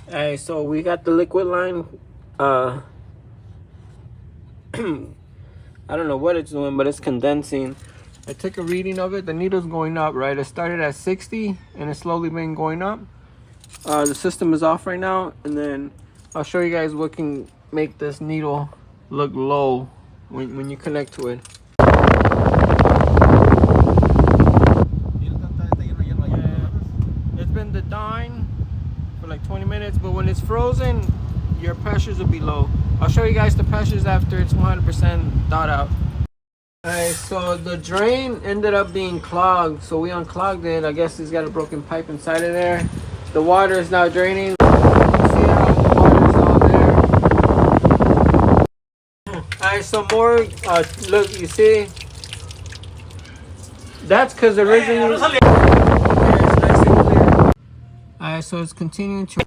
Alright, so we got the liquid line. I don't know what it's doing, but it's condensing. I took a reading of it. The needle's going up, right? It started at 60 and it's slowly been going up. The system is off right now, and then I'll show you guys what can make this needle look low when you connect to it. It's been dying for like 20 minutes, but when it's frozen, your pressures will be low. I'll show you guys the pressures after it's 100% thawed out. Alright, so the drain ended up being clogged, so we unclogged it. I guess it's got a broken pipe inside of there. The water is now draining. You can see how the water is all there. Alright, so more, look, you see? That's because originally... Okay, it's nice and clear. Alright, so it's continuing to...